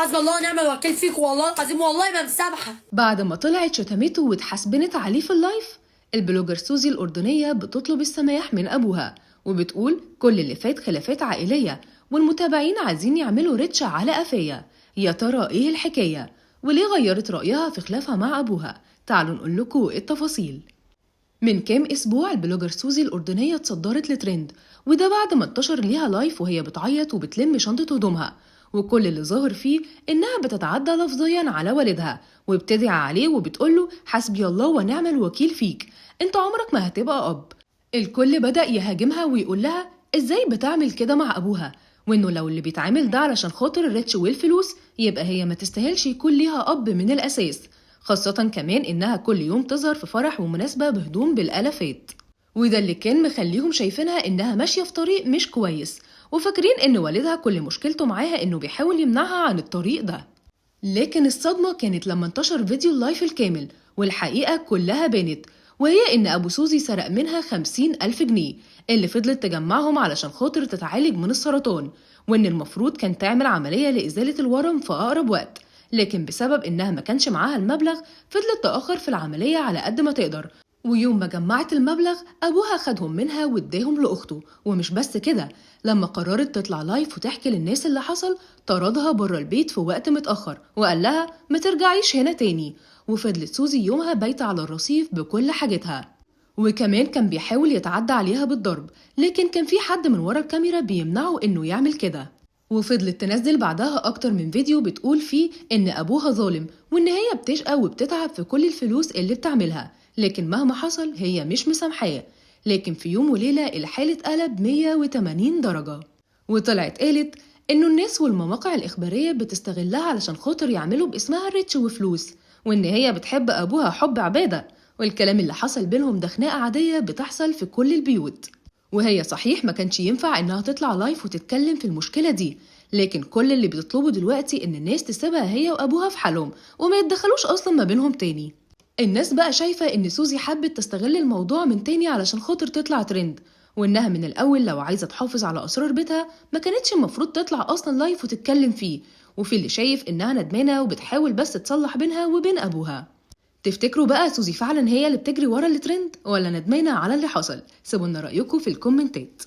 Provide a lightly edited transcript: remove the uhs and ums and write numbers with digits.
حسبي الله ونعم الوكيل فيك والله العظيم، والله ما مسامحه. بعد ما طلعت شتمته واتحسبنت عليه في اللايف، البلوجر سوزي الأردنية بتطلب السماح من أبوها، وبتقول كل اللي فات خلافات عائلية والمتابعين عايزين يعملوا ريتش على قفايا. يا ترى ايه الحكاية؟ وليه غيرت رأيها في خلافها مع أبوها؟ تعالوا نقول لكم التفاصيل. من كام أسبوع البلوجر سوزي الأردنية اتصدرت لترند، وده بعد ما انتشر ليها لايف وهي بتعيط وبتلم شنطة هدومها، وكل اللي ظاهر فيه إنها بتتعدى لفظيا على والدها وبتدعي عليه وبتقوله حسبي الله ونعم الوكيل فيك، انت عمرك ما هتبقى أب. الكل بدأ يهاجمها ويقول لها ازاي بتعمل كده مع أبوها، وإنه لو اللي بيتعامل ده علشان خاطر الريتش والفلوس يبقى هي ما تستاهلش يكون ليها أب من الأساس، خاصة كمان إنها كل يوم تظهر في فرح ومناسبة بهدوم بالآلافات. وده اللي كان مخليهم شايفينها إنها ماشية في طريق مش كويس، وفاكرين إن والدها كل مشكلته معاها إنه بيحاول يمنعها عن الطريق ده. لكن الصدمة كانت لما انتشر فيديو اللايف الكامل والحقيقة كلها بانت، وهي إن أبو سوزي سرق منها 50,000 جنيه اللي فضلت تجمعهم علشان خاطر تتعالج من السرطان، وإن المفروض كان تعمل عملية لإزالة الورم في أقرب وقت، لكن بسبب إنها ما كانش معاها المبلغ فضلت تأخر في العملية على قد ما تقدر. ويوم ما جمعت المبلغ أبوها خدهم منها واداهم لأخته. ومش بس كده، لما قررت تطلع لايف وتحكي للناس اللي حصل طردها بره البيت في وقت متأخر وقال لها ما ترجعيش هنا تاني. وفضلت سوزي يومها بايتة على الرصيف بكل حاجتها، وكمان كان بيحاول يتعدى عليها بالضرب، لكن كان في حد من ورا الكاميرا بيمنعه إنه يعمل كده. وفضلت تنزل بعدها أكتر من فيديو بتقول فيه إن أبوها ظالم وإن هي بتشقى وبتتعب في كل الفلوس اللي بتعملها، لكن مهما حصل هي مش مسامحاه. لكن في يوم وليلة الحال اتقلب 180 درجة، وطلعت قالت إنه الناس والمواقع الإخبارية بتستغلها علشان خاطر يعملوا باسمها ريتش وفلوس، وإن هي بتحب أبوها حب عبادة، والكلام اللي حصل بينهم ده خناقة عادية بتحصل في كل البيوت. وهي صحيح ما كانش ينفع إنها تطلع لايف وتتكلم في المشكلة دي، لكن كل اللي بيطلبوا دلوقتي إن الناس تسيبها هي وأبوها في حالهم وما يتدخلوش أصلا ما بينهم تاني. الناس بقى شايفة إن سوزي حبت تستغل الموضوع من تاني علشان خاطر تطلع ترند، وإنها من الأول لو عايزة تحافظ على أسرار بيتها ما كانتش المفروض تطلع أصلا لايف وتتكلم فيه. وفي اللي شايف إنها ندمانة وبتحاول بس تصلح بينها وبين أبوها. تفتكروا بقى سوزي فعلا هي اللي بتجري ورا الترند ولا ندمانة على اللي حصل؟ سيبولنا رأيكم في الكومنتات.